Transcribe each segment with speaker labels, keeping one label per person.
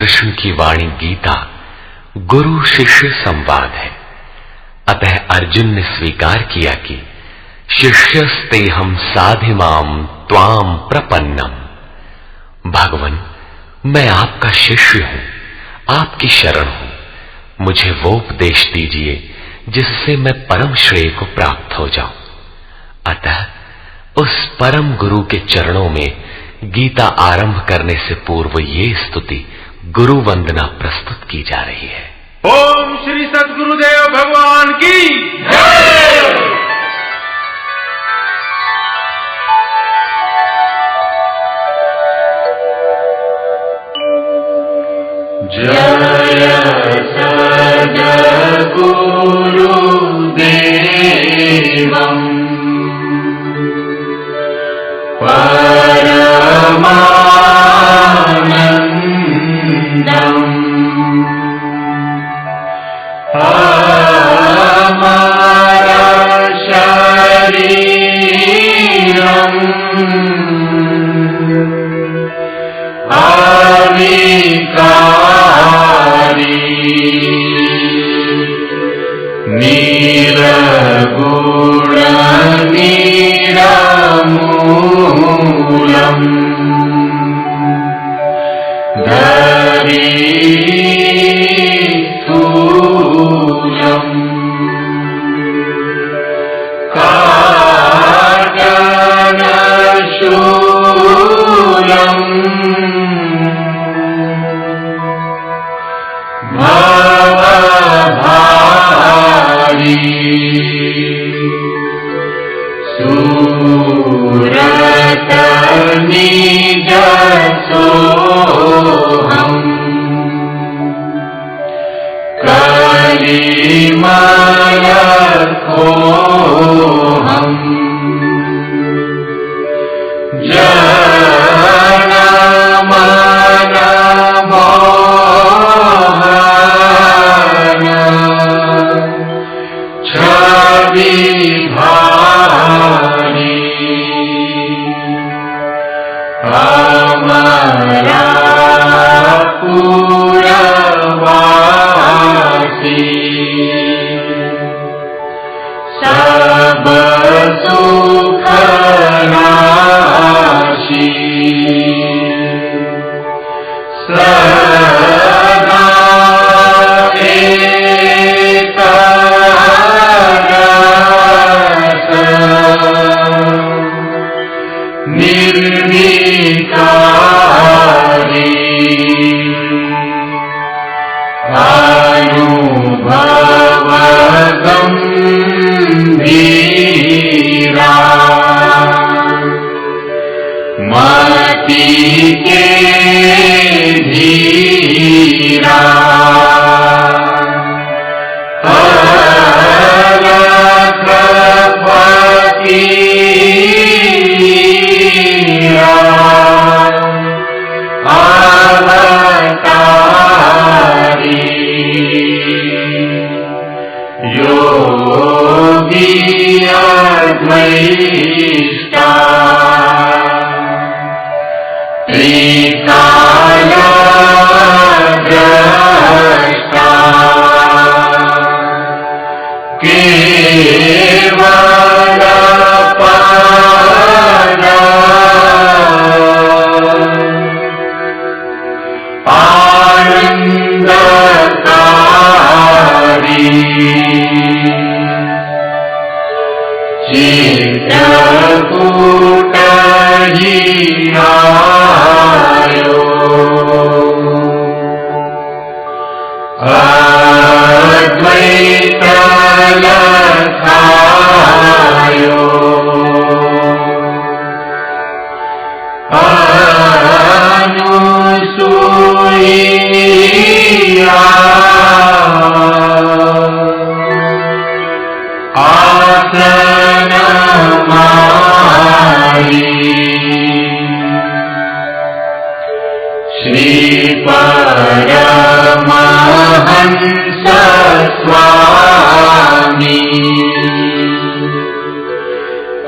Speaker 1: कृष्ण की वाणी गीता गुरु शिष्य संवाद है। अतः अर्जुन ने स्वीकार किया कि शिष्यस्तेहं साधिमाम त्वाम प्रपन्नम। भगवन, मैं आपका शिष्य हूं, आपकी शरण हूं। मुझे वो उपदेश दीजिए जिससे मैं परम श्रेय को प्राप्त हो जाऊं। अतः उस परम गुरु के चरणों में गीता आरंभ करने से पूर्व ये स्तुति गुरु वंदना प्रस्तुत की जा रही है।
Speaker 2: ओम श्री सद्गुरुदेव भगवान की जय। जय सद्गुरुदेवं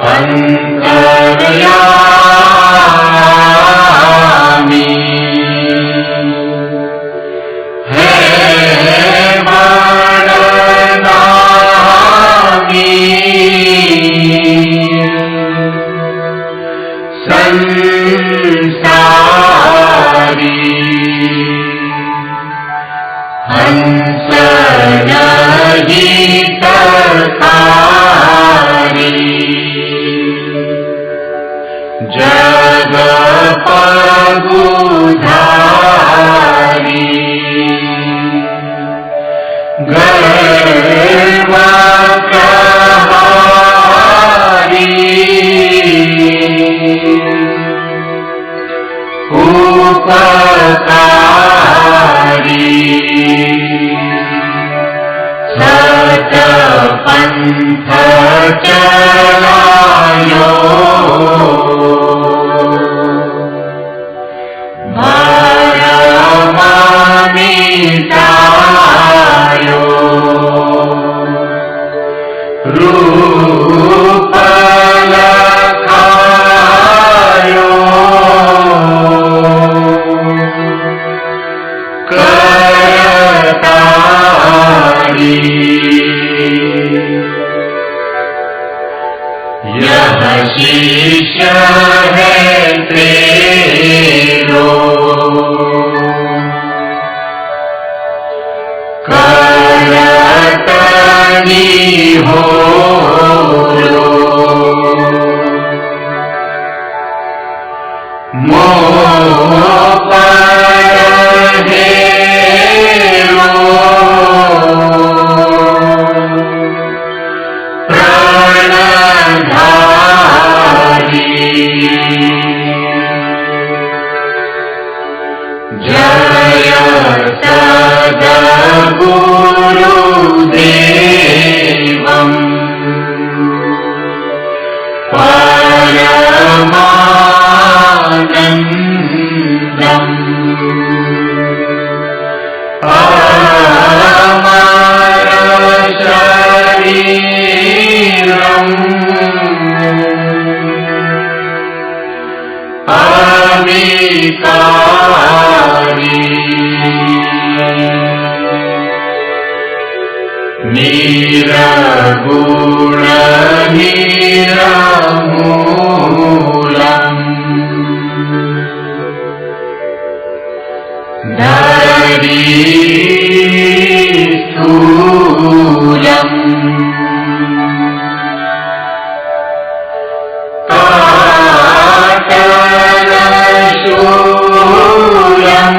Speaker 2: अंतर्यामी संसारी हंस रहितकारी जग पगुधारी गर्व प्रहारी उपकारी सत पंथ चलायो भरमामितायो रूप लखायो करतारी यह शिष्य है तेरो करतनी हो मोह पर हेरो प्राणधारी जय सद्गुरुदेवम् परमानन्दम् अमर शरीरम् अविकारी निरगुण निरमूलम् धरी स्थूलम् काटलशूलम्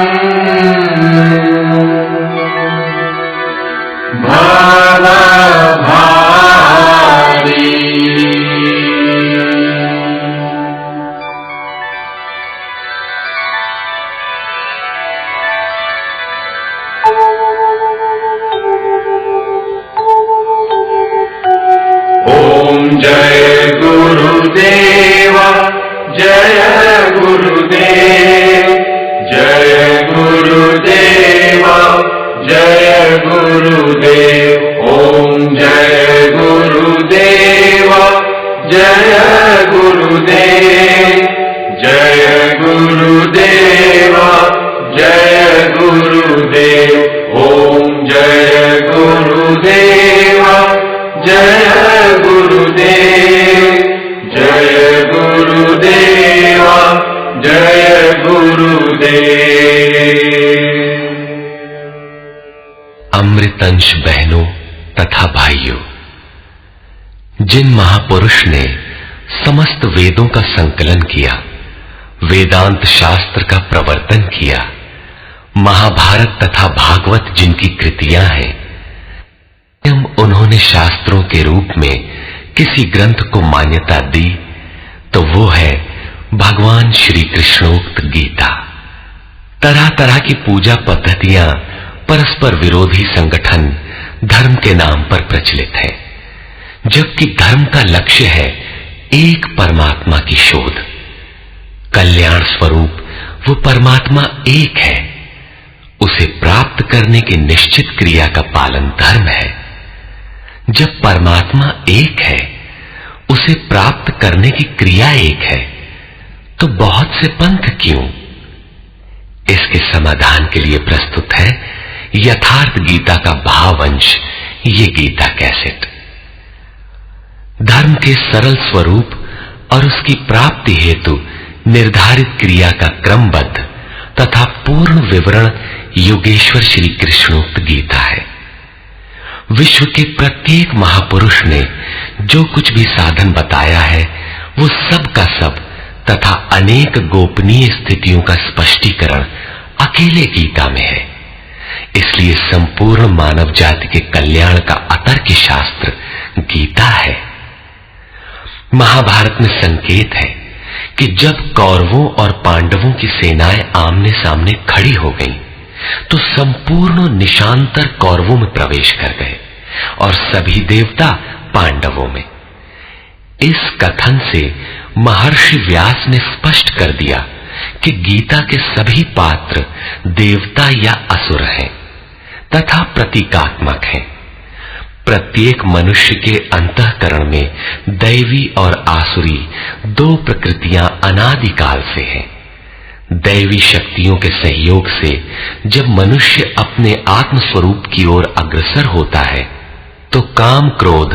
Speaker 2: भवभारी ओम जय गुरुदेव जय गुरुदेव जय गुरुदेव जय गुरुदेव ओम जय गुरुदेव जय गुरुदेव जय गुरुदेव जय गुरुदेव ओम जय गुरुदेव जय गुरुदेव जय गुरुदेव जय गुरुदेव।
Speaker 1: अमृतंश बहनों तथा भाइयों, जिन महापुरुष ने समस्त वेदों का संकलन किया, वेदांत शास्त्र का प्रवर्तन किया, महाभारत तथा भागवत जिनकी कृतियां हैं, उन्होंने शास्त्रों के रूप में किसी ग्रंथ को मान्यता दी तो वो है भगवान श्री कृष्णोक्त गीता। तरह तरह की पूजा पद्धतियां परस्पर विरोधी संगठन धर्म के नाम पर प्रचलित है, जबकि धर्म का लक्ष्य है एक परमात्मा की शोध। कल्याण स्वरूप वो परमात्मा एक है, उसे प्राप्त करने की निश्चित क्रिया का पालन धर्म है। जब परमात्मा एक है, उसे प्राप्त करने की क्रिया एक है, तो बहुत से पंथ क्यों? इसके समाधान के लिए प्रस्तुत है यथार्थ गीता का भावांश, ये गीता कैसेट। धर्म के सरल स्वरूप और उसकी प्राप्ति हेतु निर्धारित क्रिया का क्रमबद्ध तथा पूर्ण विवरण योगेश्वर श्री कृष्णोक्त गीता है। विश्व के प्रत्येक महापुरुष ने जो कुछ भी साधन बताया है वो सब का सब तथा अनेक गोपनीय स्थितियों का स्पष्टीकरण अकेले गीता में है। इसलिए संपूर्ण मानव जाति के कल्याण का अतर्क शास्त्र गीता है। महाभारत में संकेत है कि जब कौरवों और पांडवों की सेनाएं आमने सामने खड़ी हो गईं, तो संपूर्ण निशांतर कौरवों में प्रवेश कर गए और सभी देवता पांडवों में। इस कथन से महर्षि व्यास ने स्पष्ट कर दिया कि गीता के सभी पात्र देवता या असुर हैं तथा प्रतीकात्मक हैं। प्रत्येक मनुष्य के अंतःकरण में दैवी और आसुरी दो प्रकृतियां अनादिकाल से हैं। दैवी शक्तियों के सहयोग से जब मनुष्य अपने आत्म स्वरूप की ओर अग्रसर होता है तो काम, क्रोध,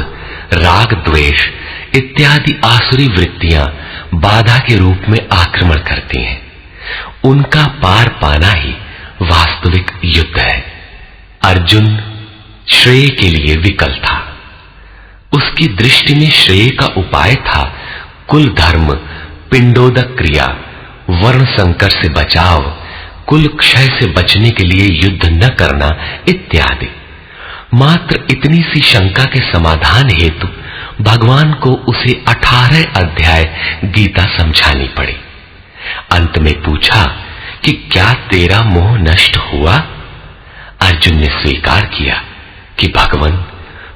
Speaker 1: राग, द्वेष इत्यादि आसुरी वृत्तियां बाधा के रूप में आक्रमण करती हैं। उनका पार पाना ही वास्तविक युद्ध है। अर्जुन श्रेय के लिए विकल था। उसकी दृष्टि में श्रेय का उपाय था कुल धर्म, पिंडोदक क्रिया, वर्ण संकर से बचाव, कुल क्षय से बचने के लिए युद्ध न करना इत्यादि। मात्र इतनी सी शंका के समाधान हेतु भगवान को उसे 18 अध्याय गीता समझानी पड़ी। अंत में पूछा कि क्या तेरा मोह नष्ट हुआ? अर्जुन ने स्वीकार किया कि भगवान,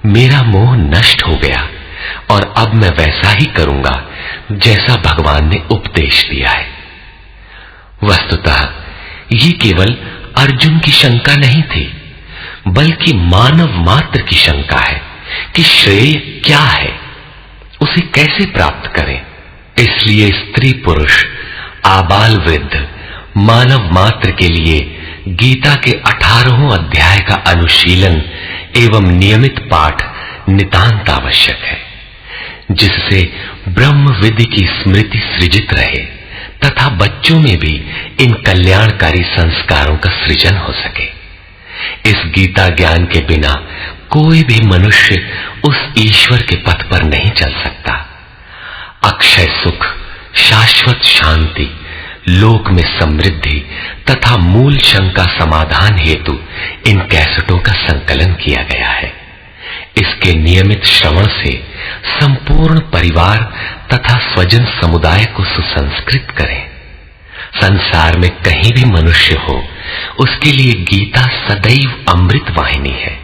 Speaker 1: मेरा मोह नष्ट हो गया और अब मैं वैसा ही करूंगा जैसा भगवान ने उपदेश दिया है। वस्तुतः ये केवल अर्जुन की शंका नहीं थी, बल्कि मानव मात्र की शंका है कि श्रेय क्या है, उसे कैसे प्राप्त करें। इसलिए स्त्री पुरुष, आबाल वृद्ध, मानव मात्र के लिए गीता के 18 अध्याय का अनुशीलन एवं नियमित पाठ नितांत आवश्यक है, जिससे ब्रह्म विद्या की स्मृति सृजित रहे तथा बच्चों में भी इन कल्याणकारी संस्कारों का सृजन हो सके। इस गीता ज्ञान के बिना कोई भी मनुष्य उस ईश्वर के पथ पर नहीं चल सकता। अक्षय सुख, शाश्वत शांति, लोक में समृद्धि तथा मूल शंका समाधान हेतु इन कैसेटों का संकलन किया गया है। इसके नियमित श्रवण से संपूर्ण परिवार तथा स्वजन समुदाय को सुसंस्कृत करें। संसार में कहीं भी मनुष्य हो, उसके लिए गीता सदैव अमृत वाहिनी है।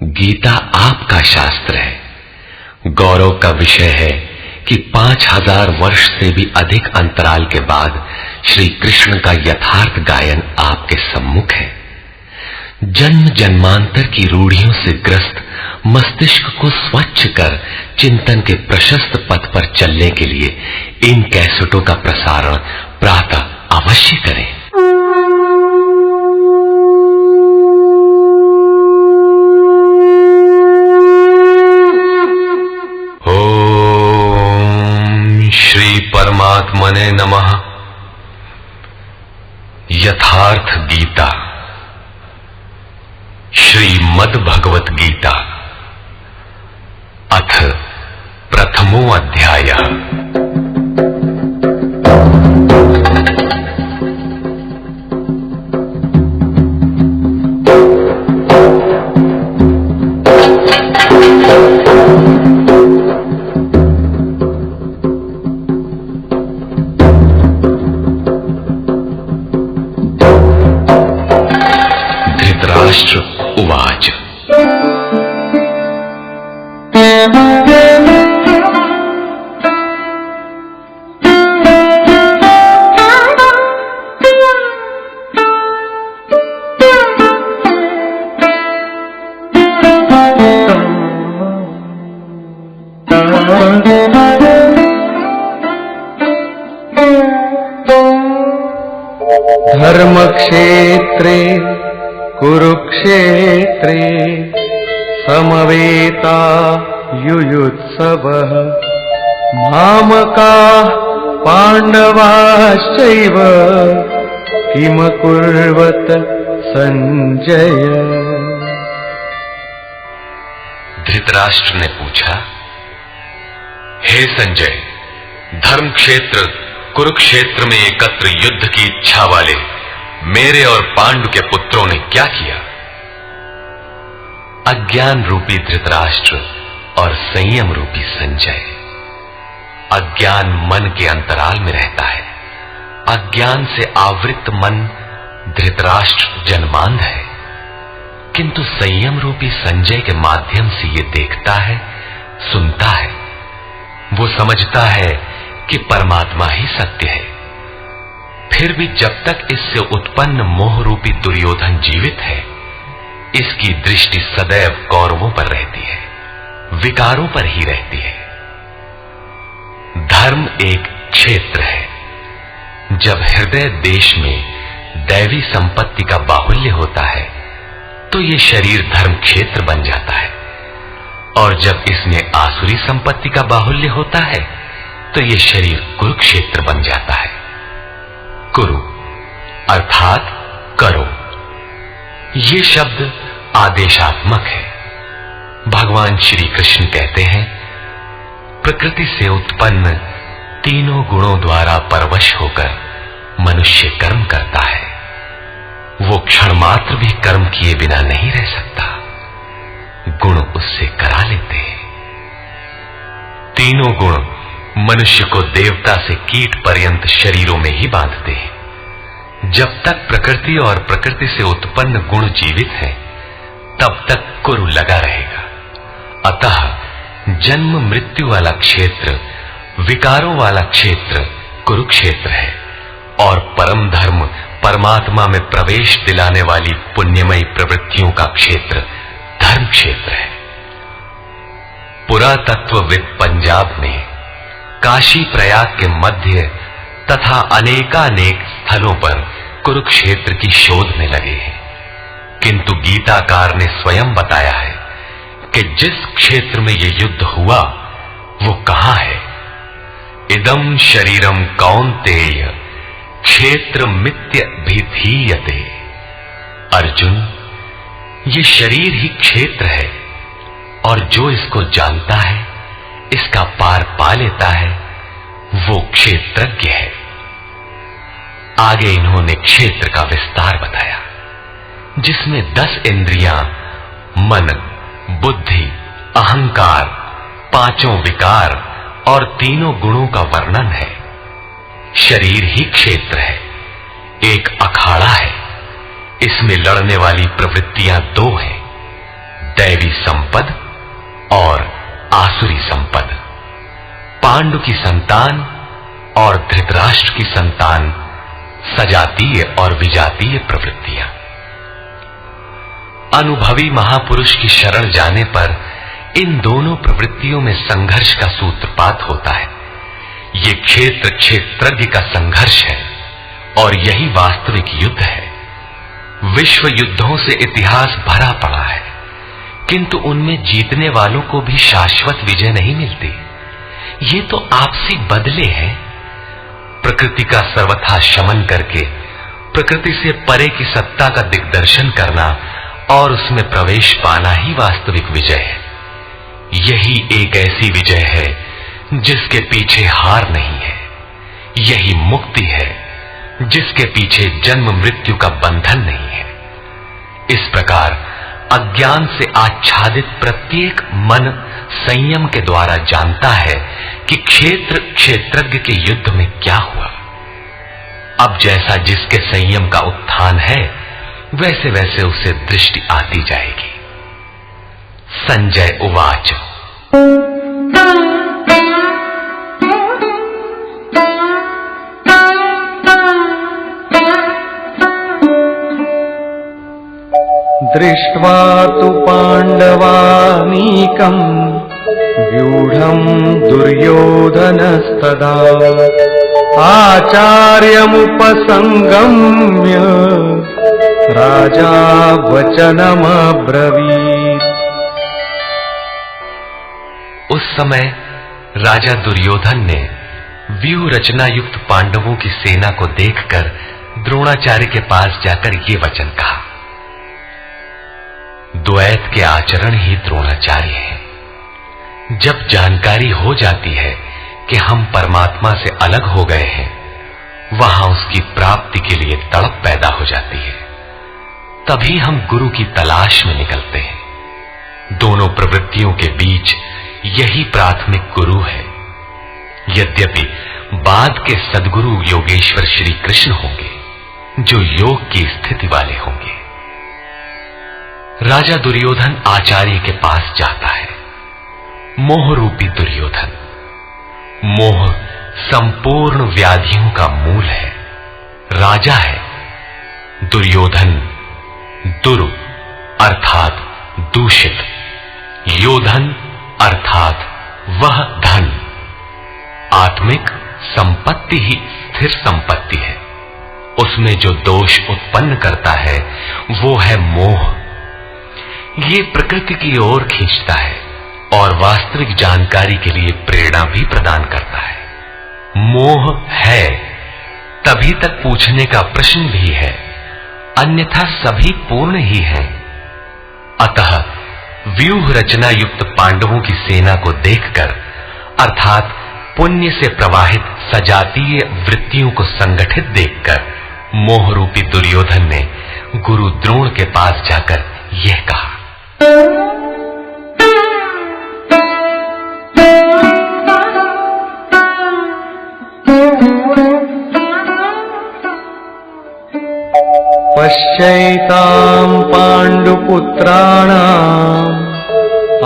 Speaker 1: गीता आपका शास्त्र है। गौरव का विषय है कि 5000 वर्ष से भी अधिक अंतराल के बाद श्री कृष्ण का यथार्थ गायन आपके सम्मुख है। जन्म जन्मांतर की रूढ़ियों से ग्रस्त मस्तिष्क को स्वच्छ कर चिंतन के प्रशस्त पथ पर चलने के लिए इन कैसेटों का प्रसारण प्रातः अवश्य करें। ओम श्री परमात्मने नमः। यथार्थ गीता, श्रीमद् भगवत गीता, अथ प्रथमो अध्यायः। धृतराष्ट्र उवाच।
Speaker 2: धर्मक्षेत्रे कुरुक्षेत्रे समवेता युयुत्सवः मामकाः पाण्डवाश्चैव किम कुर्वत संजय।
Speaker 1: धृतराष्ट्र ने पूछा, हे संजय, धर्म क्षेत्र कुरुक्षेत्र में एकत्र युद्ध की इच्छा वाले मेरे और पांडु के पुत्रों ने क्या किया? अज्ञान रूपी धृतराष्ट्र और संयम रूपी संजय। अज्ञान मन के अंतराल में रहता है। अज्ञान से आवृत मन धृतराष्ट्र जन्मांध है, किंतु संयम रूपी संजय के माध्यम से ये देखता है, सुनता है। वो समझता है कि परमात्मा ही सत्य है। फिर भी जब तक इससे उत्पन्न मोह रूपी दुर्योधन जीवित है, इसकी दृष्टि सदैव कौरवों पर रहती है, विकारों पर ही रहती है। धर्म एक क्षेत्र है। जब हृदय देश में दैवी संपत्ति का बाहुल्य होता है तो ये शरीर धर्म क्षेत्र बन जाता है, और जब इसमें आसुरी संपत्ति का बाहुल्य होता है तो ये शरीर कुरुक्षेत्र बन जाता है। कुरु अर्थात करो। ये शब्द आदेशात्मक है। भगवान श्री कृष्ण कहते हैं, प्रकृति से उत्पन्न तीनों गुणों द्वारा परवश होकर मनुष्य कर्म करता है। वो क्षण मात्र भी कर्म किए बिना नहीं रह सकता। गुण उससे करा लेते हैं। तीनों गुण मनुष्य को देवता से कीट पर्यंत शरीरों में ही बांधते हैं। जब तक प्रकृति और प्रकृति से उत्पन्न गुण जीवित है, तब तक कुरु लगा रहेगा। अतः जन्म मृत्यु वाला क्षेत्र, विकारों वाला क्षेत्र कुरुक्षेत्र है, और परम धर्म परमात्मा में प्रवेश दिलाने वाली पुण्यमयी प्रवृत्तियों का क्षेत्र धर्म क्षेत्र है। पुरातत्वविद पंजाब में काशी प्रयाग के मध्य तथा अनेकानेक स्थलों पर कुरुक्षेत्र की शोध में लगे हैं, किंतु गीताकार ने स्वयं बताया है कि जिस क्षेत्र में यह युद्ध हुआ वो कहां है। इदम शरीरम कौन्तेय क्षेत्र मित्य भिधीयते। अर्जुन, ये शरीर ही क्षेत्र है, और जो इसको जानता है, इसका पार पा लेता है, वो क्षेत्रज्ञ है। आगे इन्होंने क्षेत्र का विस्तार बताया, जिसमें 10 इंद्रियां, मन, बुद्धि, अहंकार, 5 विकार और 3 गुणों का वर्णन है। शरीर ही क्षेत्र है, एक अखाड़ा है। इसमें लड़ने वाली प्रवृत्तियां 2 हैं, दैवी संपद और आसुरी संपद। पांडु की संतान और धृतराष्ट्र की संतान सजातीय और विजातीय प्रवृत्तियां। अनुभवी महापुरुष की शरण जाने पर इन दोनों प्रवृत्तियों में संघर्ष का सूत्रपात होता है। ये क्षेत्र क्षेत्रज्ञ का संघर्ष है, और यही वास्तविक युद्ध है। विश्व युद्धों से इतिहास भरा पड़ा है, किंतु उनमें जीतने वालों को भी शाश्वत विजय नहीं मिलती। ये तो आपसी बदले हैं। प्रकृति का सर्वथा शमन करके प्रकृति से परे की सत्ता का दिग्दर्शन करना और उसमें प्रवेश पाना ही वास्तविक विजय है। यही एक ऐसी विजय है जिसके पीछे हार नहीं है। यही मुक्ति है जिसके पीछे जन्म मृत्यु का बंधन नहीं है। इस प्रकार अज्ञान से आच्छादित प्रत्येक मन संयम के द्वारा जानता है कि क्षेत्र क्षेत्रज्ञ के युद्ध में क्या हुआ। अब जैसा जिसके संयम का उत्थान है, वैसे वैसे उसे दृष्टि आती जाएगी। संजय उवाच।
Speaker 2: दृष्ट्वा तु पाण्डवानीकम् व्यूढम् दुर्योधनस्तदा आचार्यमुपसंगम्य राजा वचनमब्रवीत्।
Speaker 1: उस समय राजा दुर्योधन ने व्यूह रचना युक्त पांडवों की सेना को देखकर द्रोणाचार्य के पास जाकर ये वचन कहा, द्वैत के आचरण ही द्रोणाचार्य है। जब जानकारी हो जाती है कि हम परमात्मा से अलग हो गए हैं, वहां उसकी प्राप्ति के लिए तड़प पैदा हो जाती है। तभी हम गुरु की तलाश में निकलते हैं। दोनों प्रवृत्तियों के बीच यही प्राथमिक गुरु है। यद्यपि बाद के सद्गुरु योगेश्वर श्री कृष्ण होंगे, जो योग की स्थिति वाले होंगे। राजा दुर्योधन आचार्य के पास जाता है। मोह रूपी दुर्योधन। मोह संपूर्ण व्याधियों का मूल है। राजा है। दुर्योधन दुरु अर्थात दूषित, योधन अर्थात वह धन। आत्मिक संपत्ति ही स्थिर संपत्ति है। उसमें जो दोष उत्पन्न करता है वो है मोह। ये प्रकृति की ओर खींचता है और वास्तविक जानकारी के लिए प्रेरणा भी प्रदान करता है। मोह है तभी तक पूछने का प्रश्न भी है, अन्यथा सभी पूर्ण ही हैं। अतः व्यूह रचना युक्त पांडवों की सेना को देखकर, अर्थात पुण्य से प्रवाहित सजातीय वृत्तियों को संगठित देखकर, मोह रूपी दुर्योधन ने गुरु द्रोण के पास जाकर यह कहा,
Speaker 2: पश्यैतां पाण्डुपुत्राणाम्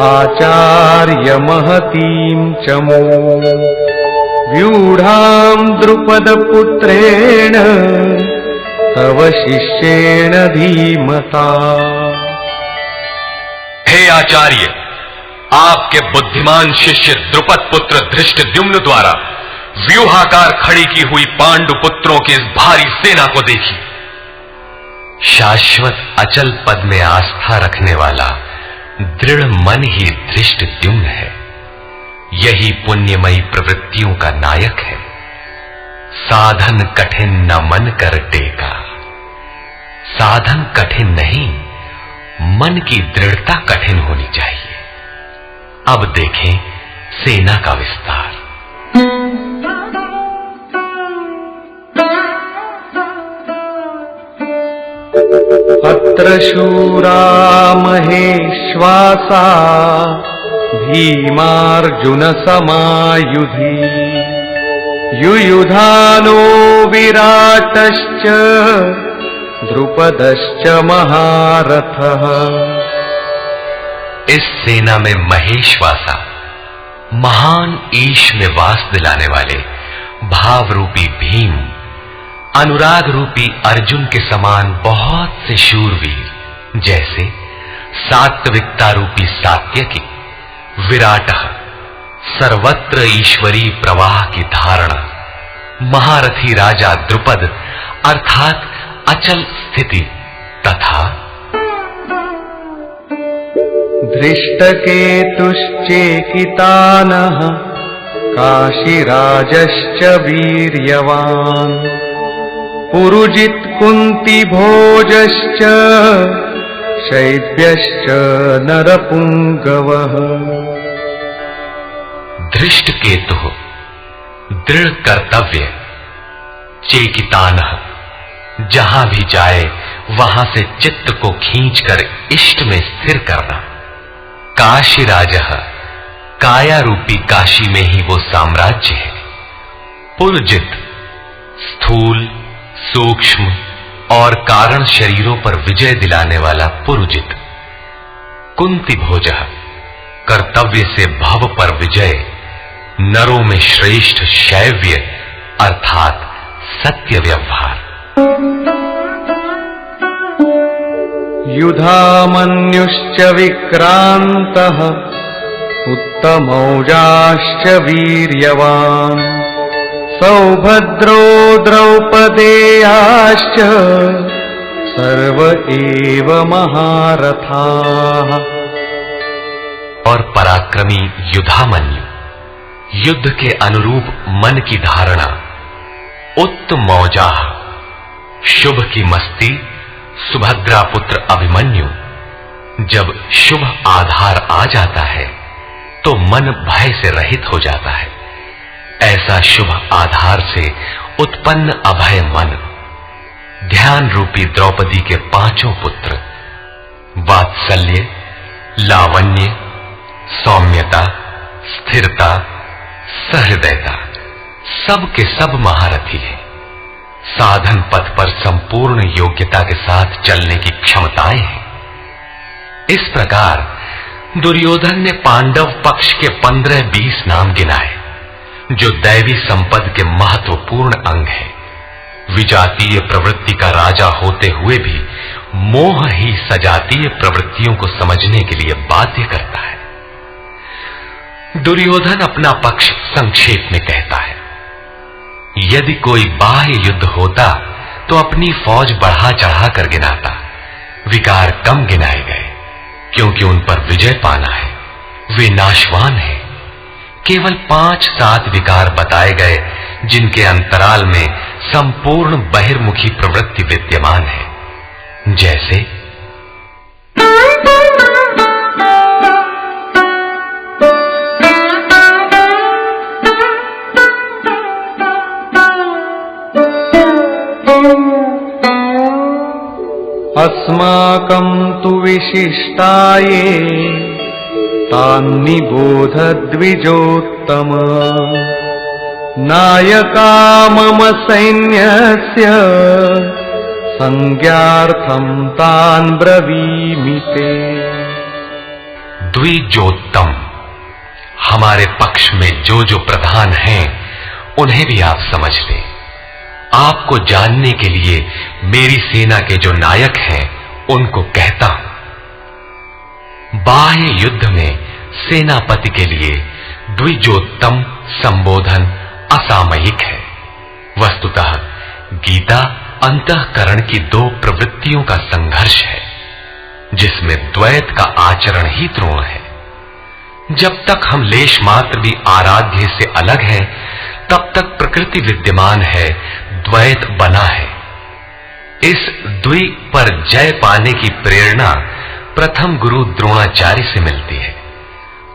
Speaker 2: आचार्य महतीं च व्यूढां द्रुपदपुत्रेण तव शिष्येण धीमता।
Speaker 1: हे आचार्य, आपके बुद्धिमान शिष्य द्रुपद पुत्र धृष्टद्युम्न द्वारा व्यूहाकार खड़ी की हुई पांडु पुत्रों की इस भारी सेना को देखी। शाश्वत अचल पद में आस्था रखने वाला दृढ़ मन ही धृष्टद्युम्न है। यही पुण्यमयी प्रवृत्तियों का नायक है। साधन कठिन न मन कर टेका। साधन कठिन नहीं, मन की दृढ़ता कठिन होनी चाहिए। अब देखें सेना का विस्तार।
Speaker 2: अत्र शूरा महेश्वासा भीमार्जुन समायुधि युयुधानो विराटश्च द्रुपदश्च महारथः।
Speaker 1: इस सेना में महेश्वासा, महान ईश में वास दिलाने वाले भाव रूपी भीम, अनुराग रूपी अर्जुन के समान बहुत से शूरवीर, जैसे सात्विकता रूपी सात्यकी, विराट सर्वत्र ईश्वरी प्रवाह की धारणा, महारथी राजा द्रुपद अर्थात अचल स्थिति, तथा
Speaker 2: धृष्टकेतुश्चेकितानः काशीराजश्च वीर्यवान् पुरुजित् कुन्ती भोजश्च शैब्यश्च नरपुंगवः।
Speaker 1: धृष्ट केतु दृढ़ कर्तव्य, चेकितानः जहां भी जाए वहां से चित्त को खींचकर इष्ट में स्थिर करना, काशीराजः काया रूपी काशी में ही वो साम्राज्य है, पुरुजित स्थूल सूक्ष्म और कारण शरीरों पर विजय दिलाने वाला पुरुजित, कुंती भोजः कर्तव्य से भव पर विजय, नरों में श्रेष्ठ शैव्य अर्थात सत्य व्यवहार।
Speaker 2: युधामन्युश्च विक्रान्तः उत्तमौजाश्च वीर्यवान् सौभद्रो द्रौपदेयाश्च सर्व एव महारथाः।
Speaker 1: और पराक्रमी युधामन्यु, युद्ध के अनुरूप मन की धारणा, उत्तमौजा, शुभ की मस्ती, सुभद्रा पुत्र अभिमन्यु। जब शुभ आधार आ जाता है तो मन भय से रहित हो जाता है। ऐसा शुभ आधार से उत्पन्न अभय मन, ध्यान रूपी द्रौपदी के पांचों पुत्र, वात्सल्य, लावण्य, सौम्यता, स्थिरता, सहृदयता, सब के सब महारथी है। साधन पथ पर संपूर्ण योग्यता के साथ चलने की क्षमताएं हैं। इस प्रकार दुर्योधन ने पांडव पक्ष के 15-20 नाम गिनाए, जो दैवी संपद के महत्वपूर्ण अंग है। विजातीय प्रवृत्ति का राजा होते हुए भी मोह ही सजातीय प्रवृत्तियों को समझने के लिए बाध्य करता है। दुर्योधन अपना पक्ष संक्षेप में कहता है, यदि कोई बाह्य युद्ध होता तो अपनी फौज बढ़ा चढ़ा कर गिनाता, विकार कम गिनाए गए, क्योंकि उन पर विजय पाना है, वे नाशवान हैं। केवल 5-7 विकार बताए गए, जिनके अंतराल में संपूर्ण बहिर्मुखी प्रवृत्ति विद्यमान है, जैसे
Speaker 2: अस्माकं तु विशिष्टाये तान्निबोध द्विजोत्तम, नायका मम सैन्यस्य संज्ञार्थं तान् ब्रवीमि ते।
Speaker 1: द्विजोत्तम, हमारे पक्ष में जो जो प्रधान हैं उन्हें भी आप समझ लें। आपको जानने के लिए मेरी सेना के जो नायक हैं उनको कहता हूं। बाह्य युद्ध में सेनापति के लिए द्विजोत्तम संबोधन असामयिक है। वस्तुतः गीता अंतःकरण की 2 प्रवृत्तियों का संघर्ष है, जिसमें द्वैत का आचरण ही द्रोण है। जब तक हम लेश मात्र भी आराध्य से अलग हैं, तब तक प्रकृति विद्यमान है, द्वैत बना है। इस द्वि पर जय पाने की प्रेरणा प्रथम गुरु द्रोणाचार्य से मिलती है।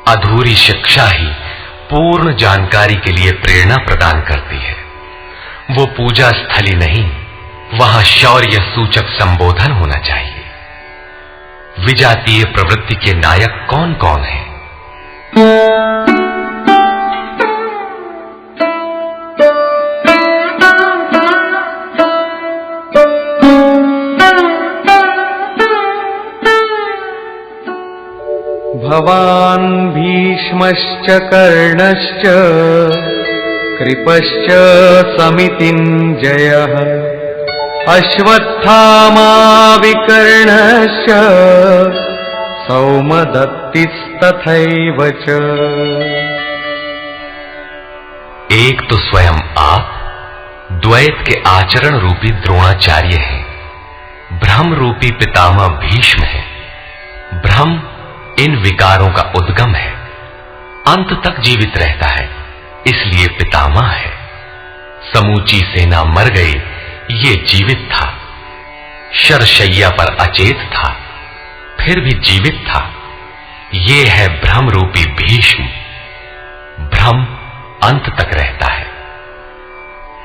Speaker 1: अधूरी शिक्षा ही पूर्ण जानकारी के लिए प्रेरणा प्रदान करती है। वो पूजा स्थली नहीं, वहां शौर्य सूचक संबोधन होना चाहिए। विजातीय प्रवृत्ति के नायक कौन कौन हैं?
Speaker 2: भवान् भीष्मश्च कर्णश्च कृपश्च समितिञ्जयः अश्वत्थामा विकर्णश्च सौमदत्तिस्तथैव च।
Speaker 1: एक तो स्वयं आप द्वैत के आचरण रूपी द्रोणाचार्य हैं। भ्रम रूपी पितामह भीष्म है। भ्रम इन विकारों का उद्गम है, अंत तक जीवित रहता है, इसलिए पितामह है। समूची सेना मर गई, ये जीवित था। शरशैया पर अचेत था, फिर भी जीवित था। ये है भ्रम रूपी भीष्म। भ्रम अंत तक रहता है।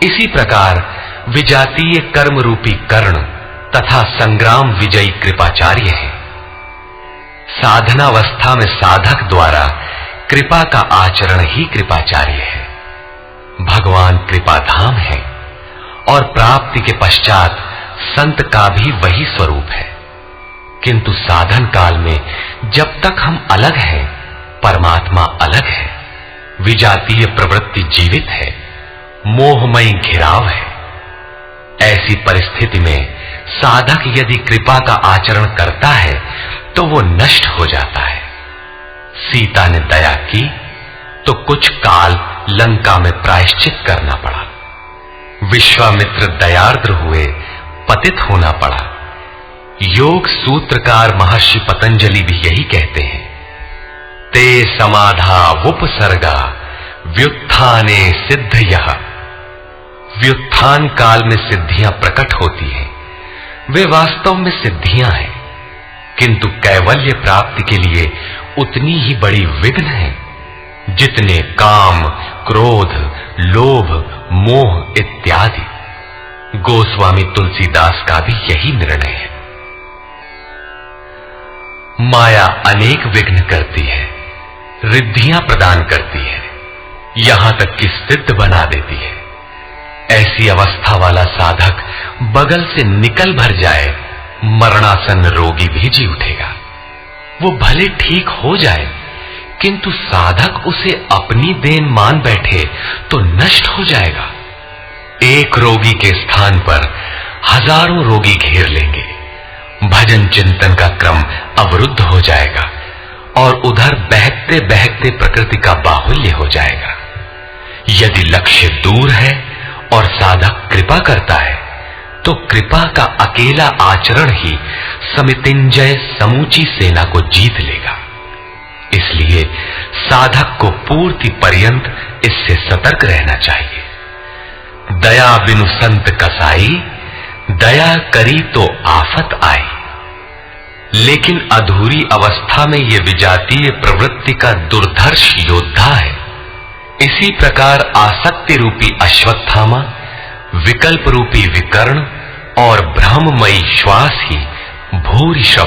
Speaker 1: इसी प्रकार विजातीय कर्म रूपी कर्ण तथा संग्राम विजयी कृपाचार्य है। साधनावस्था में साधक द्वारा कृपा का आचरण ही कृपाचार्य है। भगवान कृपाधाम है और प्राप्ति के पश्चात संत का भी वही स्वरूप है। किंतु साधन काल में जब तक हम अलग हैं, परमात्मा अलग है। विजातीय प्रवृत्ति जीवित है, मोहमयी घिराव है। ऐसी परिस्थिति में साधक यदि कृपा का आचरण करता है तो वो नष्ट हो जाता है। सीता ने दया की तो कुछ काल लंका में प्रायश्चित करना पड़ा। विश्वामित्र दयार्द्र हुए, पतित होना पड़ा। योग सूत्रकार महर्षि पतंजलि भी यही कहते हैं, ते समाधा उपसर्गा व्युत्थाने सिद्धयः, व्युत्थान काल में सिद्धियां प्रकट होती हैं, वे वास्तव में सिद्धियां हैं, किंतु कैवल्य प्राप्ति के लिए उतनी ही बड़ी विघ्न है जितने काम, क्रोध, लोभ, मोह इत्यादि। गोस्वामी तुलसीदास का भी यही निर्णय है। माया अनेक विघ्न करती है, रिद्धियां प्रदान करती है, यहां तक कि सिद्ध बना देती है। ऐसी अवस्था वाला साधक बगल से निकल भर जाए, मरणासन रोगी भी जी उठेगा। वो भले ठीक हो जाए, किंतु साधक उसे अपनी देन मान बैठे तो नष्ट हो जाएगा। एक रोगी के स्थान पर हजारों रोगी घेर लेंगे, भजन चिंतन का क्रम अवरुद्ध हो जाएगा और उधर बहकते बहकते प्रकृति का बाहुल्य हो जाएगा। यदि लक्ष्य दूर है और साधक कृपा करता है, तो कृपा का अकेला आचरण ही समितिंजय समूची सेना को जीत लेगा। इसलिए साधक को पूर्ति पर्यंत इससे सतर्क रहना चाहिए। दया बिनु संत कसाई, दया करी तो आफत आई। लेकिन अधूरी अवस्था में यह विजातीय प्रवृत्ति का दुर्धर्ष योद्धा है। इसी प्रकार आसक्ति रूपी अश्वत्थामा, विकल्प रूपी विकर्ण और भ्रममयी श्वास ही भूरिश्रवा